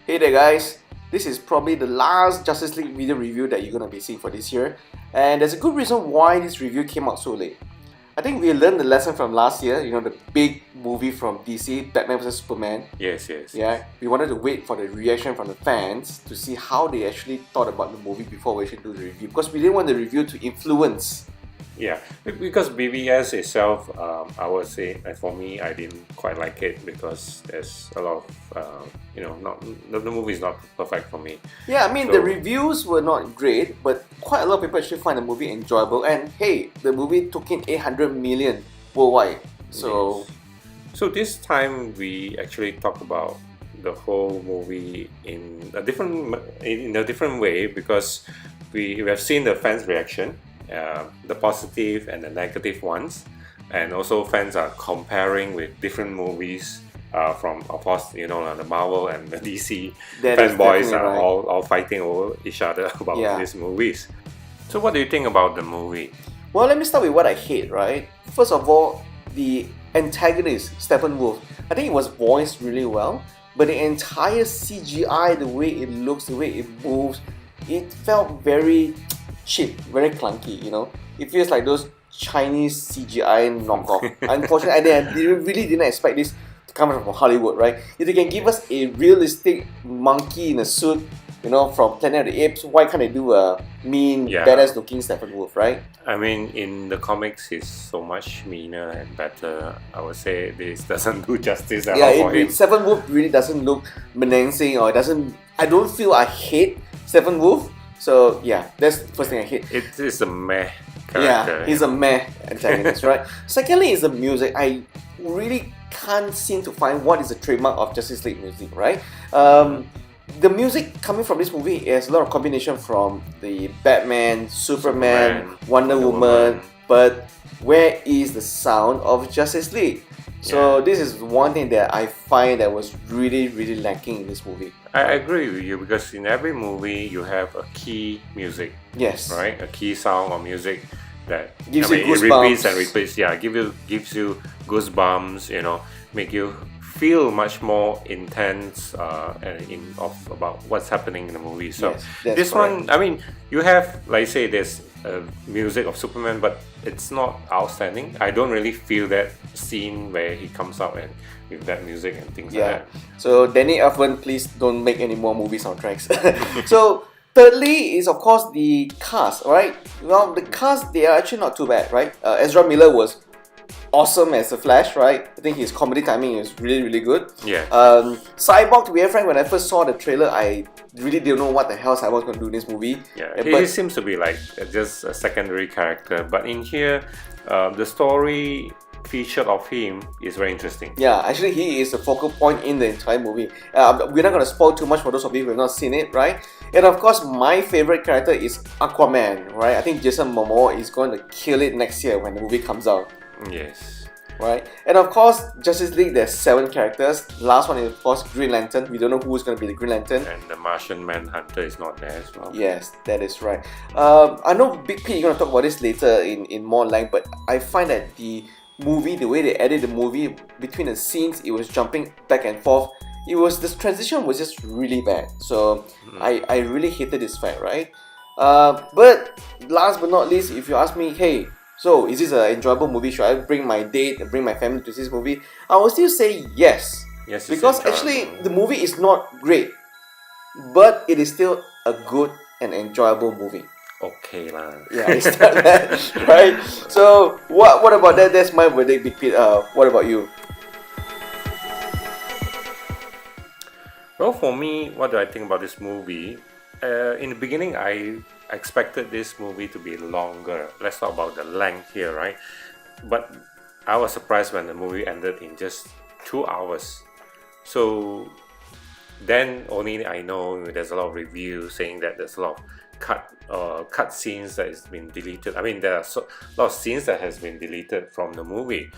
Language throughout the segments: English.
Hey there guys, this is probably the last Justice League video review that you're gonna be seeing for this year, and there's a good reason why this review came out so late. I think we learned the lesson from last year, the big movie from DC, Batman vs Superman. Yes. Yeah, we wanted to wait for the reaction from the fans to see how they actually thought about the movie before we actually do the review, because we didn't want the review to influence. Yeah, because BBS itself, I would say, for me, I didn't quite like it because there's a lot of, not the movie is not perfect for me. Yeah, I mean, the reviews were not great, but quite a lot of people actually find the movie enjoyable. And hey, the movie took in 800 million worldwide. So, Yes. So this time we actually talk about the whole movie in a different way, because we have seen the fans' reaction, the positive and the negative ones, and also fans are comparing with different movies from, of course, the Marvel and the DC. That is Fanboys are definitely right. all fighting over each other about Yeah. these movies. So what do you think about the movie? Well, let me start with what I hate, right? First of all, the antagonist, Steppenwolf, I think it was voiced really well, but the entire CGI, the way it looks, the way it moves, it felt very cheap, very clunky, It feels like those Chinese CGI knockoff. Unfortunately, I really didn't expect this to come from Hollywood, right? If they can give us a realistic monkey in a suit, from Planet of the Apes, why can't they do a mean, Yeah. badass looking Steppenwolf, right? I mean, in the comics, he's so much meaner and better. I would say this doesn't do justice at all for him. Steppenwolf really doesn't look menacing, or it doesn't. I don't feel I hate Steppenwolf. So yeah, that's the first thing I hate. It is a meh Yeah, character. he's a meh antagonist, right? Secondly, is the music. I really can't seem to find what is the trademark of Justice League music, right? The music coming from this movie is a lot of combination from the Batman, Superman, Wonder Woman, but where is the sound of Justice League? So this is one thing that I find that was really, really lacking in this movie. I agree with you, because in every movie you have a key music, Yes. right? A key sound or music that Gives you it goosebumps. repeats and repeats. Yeah, gives you goosebumps. Make you feel much more intense about what's happening in the movie. So Yes, that's this correct. one, I mean, you have, like say, there's music of Superman, but it's not outstanding. I don't really feel that scene where he comes out and with that music and things like Yeah. that. So Danny Elfman, please don't make any more movie soundtracks. So thirdly is of course the cast, right? Well, the cast, they are actually not too bad, right? Ezra Miller was awesome as the Flash, right? I think his comedy timing is really, really good. Yeah. Cyborg, to be frank, when I first saw the trailer, I really didn't know what the hell Cyborg's going to do in this movie. Yeah, But he seems to be like just a secondary character, but in here, the story featured of him is very interesting. yeah, actually, he is the focal point in the entire movie. We're not going to spoil too much for those of you who have not seen it, right? And of course, my favorite character is Aquaman, right? I think Jason Momoa is going to kill it next year when the movie comes out, Yes. right? And of course, Justice League, there's 7 characters. Last one is, of course, Green Lantern. We don't know who's going to be the Green Lantern. And the Martian Manhunter is not there as well. Yes, that is right. I know Big P, you're going to talk about this later in more length, but I find that the movie, the way they edited the movie, between the scenes, it was jumping back and forth. This transition was just really bad. So I really hated this fact, right? But last but not least, if you ask me, hey, so is this an enjoyable movie? Should I bring my date, bring my family to this movie? I will still say yes. Yes, it's Because enjoyable. actually, the movie is not great, but it is still a good and enjoyable movie. Okay lah. Yeah, it's not that, right? So what about that? That's my verdict, Big Pete. What about you? Well, for me, what do I think about this movie? In the beginning, I expected this movie to be longer. Let's talk about the length here, right? But I was surprised when the movie ended in just 2 hours. So then only I know there's a lot of reviews saying that there's a lot of cut scenes that has been deleted. I mean, there are a lot of scenes that has been deleted from the movie.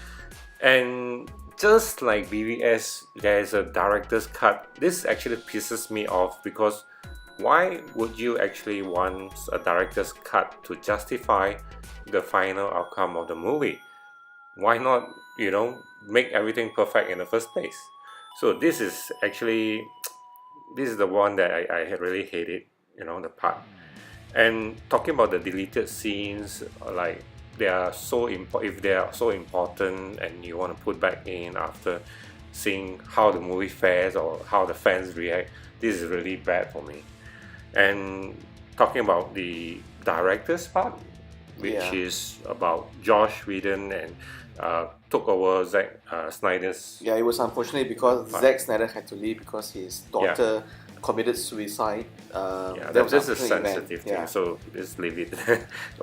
And just like BVS, there's a director's cut. This actually pisses me off, because why would you actually want a director's cut to justify the final outcome of the movie? Why not, make everything perfect in the first place? So this is actually this is the one that I really hated, the part. And talking about the deleted scenes, like they are if they are so important and you want to put back in after seeing how the movie fares or how the fans react, this is really bad for me. And talking about the director's part, which Yeah. is about Josh Whedon and took over Zack Snyder's. Yeah, it was unfortunate because Zack Snyder had to leave because his daughter committed suicide. Yeah, that was that's a unfortunate event. sensitive thing, Yeah. so let's leave it.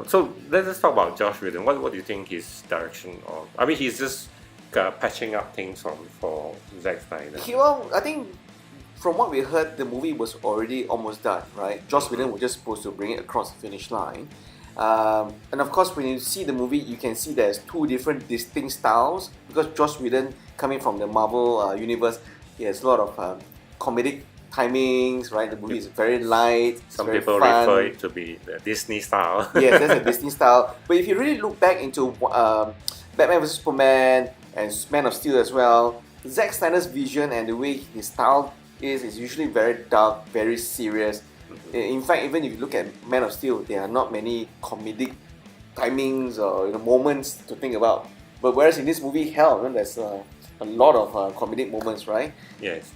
So let's talk about Josh Whedon. What do you think his direction of? I mean, he's just patching up things for Zack Snyder. Well, I think from what we heard, the movie was already almost done, right? Joss Whedon was just supposed to bring it across the finish line. And of course, when you see the movie, you can see there's two different distinct styles because Joss Whedon, coming from the Marvel universe, he has a lot of comedic timings, right? The movie is very light. Some very people fun. refer it to be the Disney style. Yes, that's a Disney style. But if you really look back into Batman vs Superman and Man of Steel as well, Zack Snyder's vision and the way his style is usually very dark, very serious. In fact, even if you look at Man of Steel, there are not many comedic timings or moments to think about. But whereas in this movie, hell, there's a lot of comedic moments, right? Yes.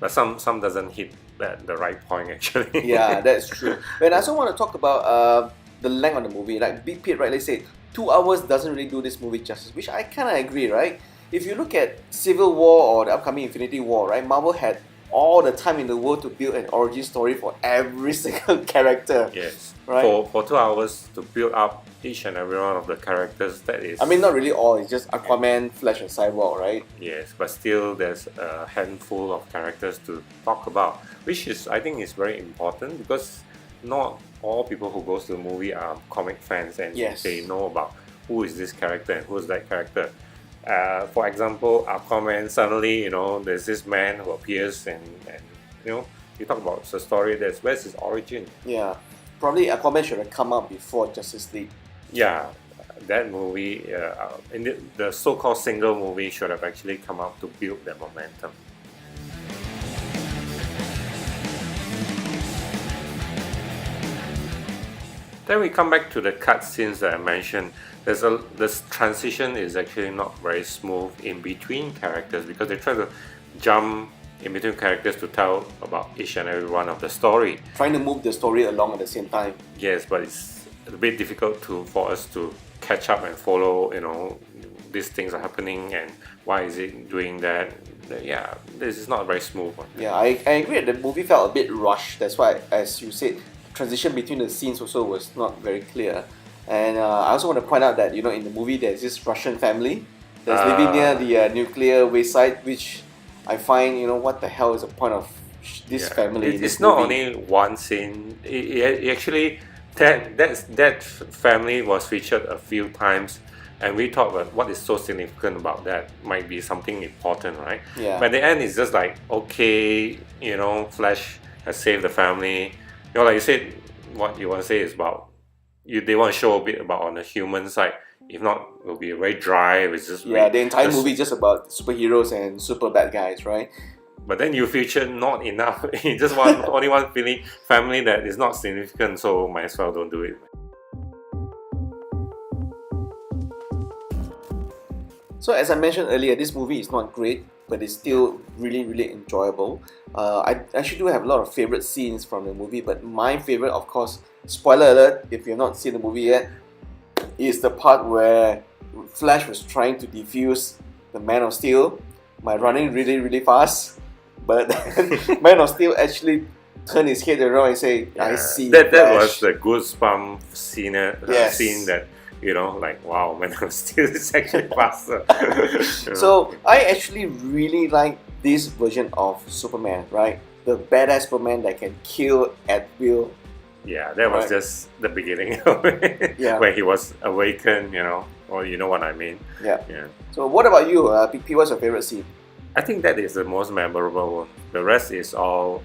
But some doesn't hit the right point actually. Yeah, that's true. And I also want to talk about the length of the movie. Like Big Pete rightly said, 2 hours doesn't really do this movie justice, which I kind of agree, right? If you look at Civil War or the upcoming Infinity War, right, Marvel had all the time in the world to build an origin story for every single character. Yes. Right. For 2 hours to build up each and every one of the characters, that is. I mean, not really all. It's just Aquaman, Flash, and Cyborg, right? Yes, but still there's a handful of characters to talk about, which is, I think, is very important because not all people who goes to the movie are comic fans and Yes. they know about who is this character and who is that character. For example, Aquaman, suddenly, there's this man who appears and you talk about the story, where's his origin? Yeah. Probably Aquaman should have come out before Justice League. Yeah, that movie, in the so-called single movie should have actually come out to build that momentum. Then we come back to the cutscenes that I mentioned. This transition is actually not very smooth in between characters because they try to jump in between characters to tell about each and every one of the story. Trying to move the story along at the same time. Yes, but it's a bit difficult for us to catch up and follow, these things are happening and why is it doing that. Yeah, this is not a very smooth one. Yeah, I agree that the movie felt a bit rushed. That's why, as you said, transition between the scenes also was not very clear. And I also want to point out that, in the movie there's this Russian family that's living near the nuclear waste site, which I find, what the hell is the point of this family? in this It's not movie? only one scene. It actually, that family was featured a few times, and we thought that what is so significant about that might be something important, right? Yeah. But at the end, it's just like, okay, Flash has saved the family. Like you said, what you want to say is about they want to show a bit about on the human side. If not, it'll be very dry. It's just Yeah, the entire movie is just about superheroes and super bad guys, right? But then you feature not enough. You just want only one family that is not significant, so might as well don't do it. So as I mentioned earlier, this movie is not great, but it's still really, really enjoyable. I actually do have a lot of favorite scenes from the movie, but my favorite, of course, spoiler alert, if you've not seen the movie yet, is the part where Flash was trying to defuse the Man of Steel by running really, really fast. But Man of Steel actually turned his head around and say, "I see." That Flash." was the goosebump scene, Yes. scene that like wow, Man of Steel is actually faster. So I actually really like this version of Superman, right? The badass Superman that can kill at will. yeah, that was Right. just the beginning of it. Yeah. When he was awakened, or you know what I mean. Yeah. Yeah. So what about you, P? What's your favorite scene? I think that is the most memorable one. The rest is all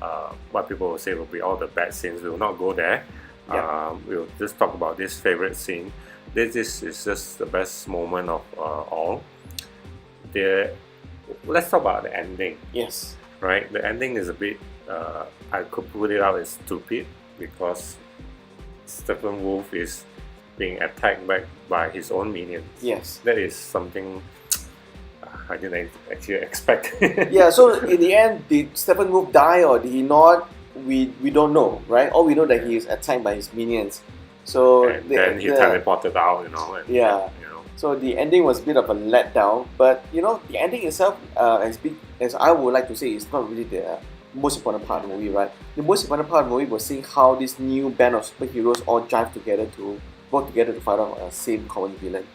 what people will say will be all the bad scenes. We will not go there. Yeah. We'll just talk about this favorite scene. This is just the best moment of all. Let's talk about the ending, Yes. right? The ending is a bit I could put it out as stupid because Steppenwolf is being attacked back by his own minions. Yes. That is something I didn't actually expect. Yeah, so in the end, did Steppenwolf die or did he not? We don't know, right? All we know that he is attacked by his minions. So and then he teleported out, you know. And, Yeah. you know. So the ending was a bit of a letdown, but you know the ending itself, as I would like to say, is not really the most important part of the movie, right? The most important part of the movie was seeing how this new band of superheroes all jive together to work together to fight off a same common villain.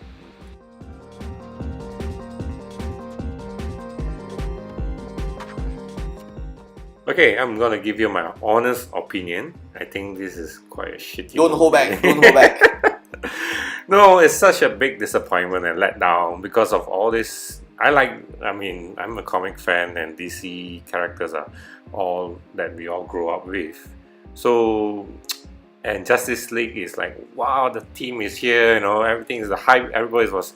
Okay, I'm gonna give you my honest opinion. I think this is quite a shitty Don't hold movie. back. Don't hold back. No, it's such a big disappointment and letdown because of all this. I mean, I'm a comic fan and DC characters are all that we all grow up with. So, and Justice League is like, wow, the team is here, you know, everything is the hype. Everybody was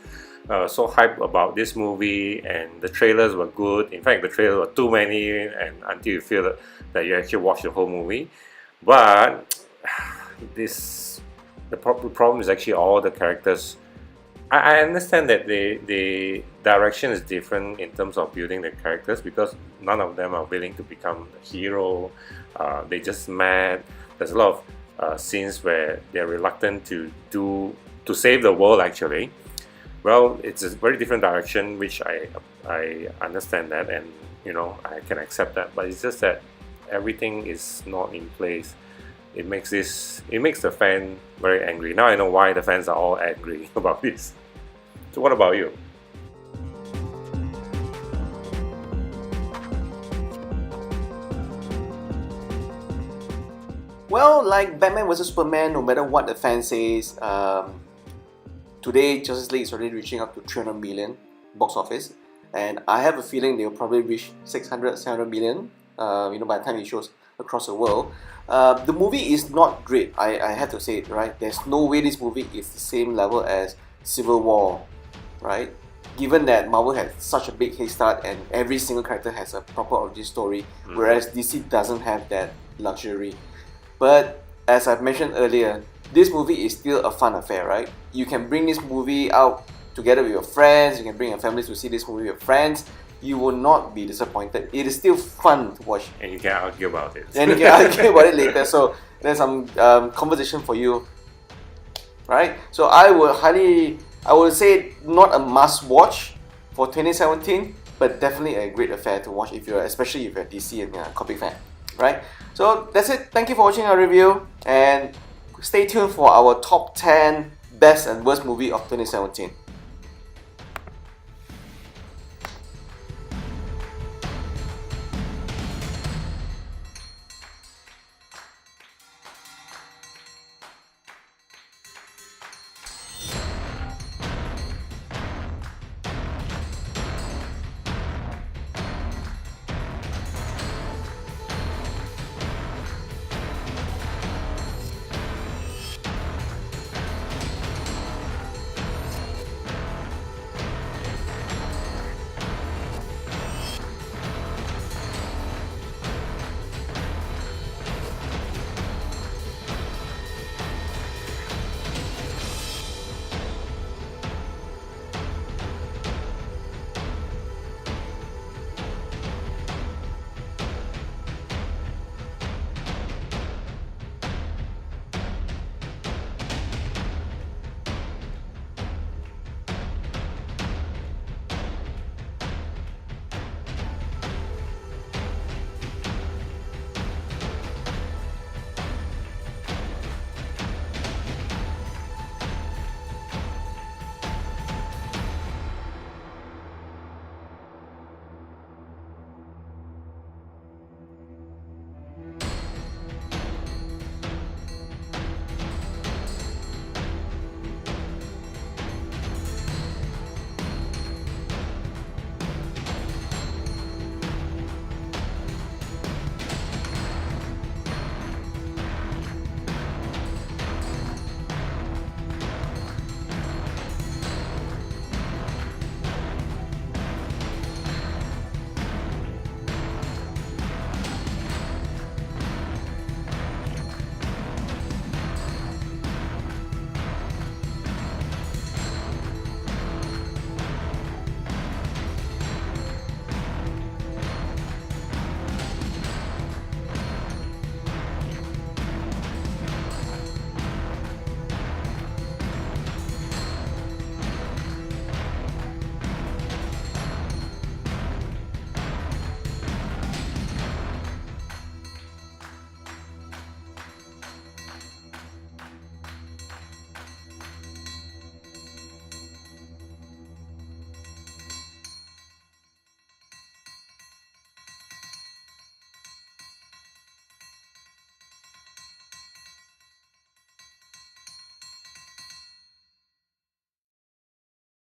so hyped about this movie, and the trailers were good. In fact, the trailers were too many, and until you feel that you actually watch the whole movie. But the problem is actually all the characters. I understand that the direction is different in terms of building the characters because none of them are willing to become the hero. They just mad. There's a lot of scenes where they're reluctant to save the world actually. Well, it's a very different direction, which I understand that, and you know I can accept that. But it's just that everything is not in place. It makes the fan very angry. Now I know why the fans are all angry about this. So what about you? Well, like Batman vs Superman, no matter what the fan says, today Justice League is already reaching up to 300 million box office, and I have a feeling they'll probably reach 600, 700 million. You know, by the time it shows across the world. The movie is not great. I have to say it, right? There's no way this movie is the same level as Civil War, right? Given that Marvel had such a big head start and every single character has a proper origin story, whereas DC doesn't have that luxury. But as I've mentioned earlier, this movie is still a fun affair, right? You can bring this movie out together with your friends, you can bring your families to see this movie with your friends. You will not be disappointed. It is still fun to watch. And you can argue about it. And you can argue about it later. So there's some conversation for you, right? So I would say not a must watch for 2017, but definitely a great affair to watch especially if you're a DC and comic fan, right? So that's it. Thank you for watching our review, and stay tuned for our top 10 best and worst movie of 2017.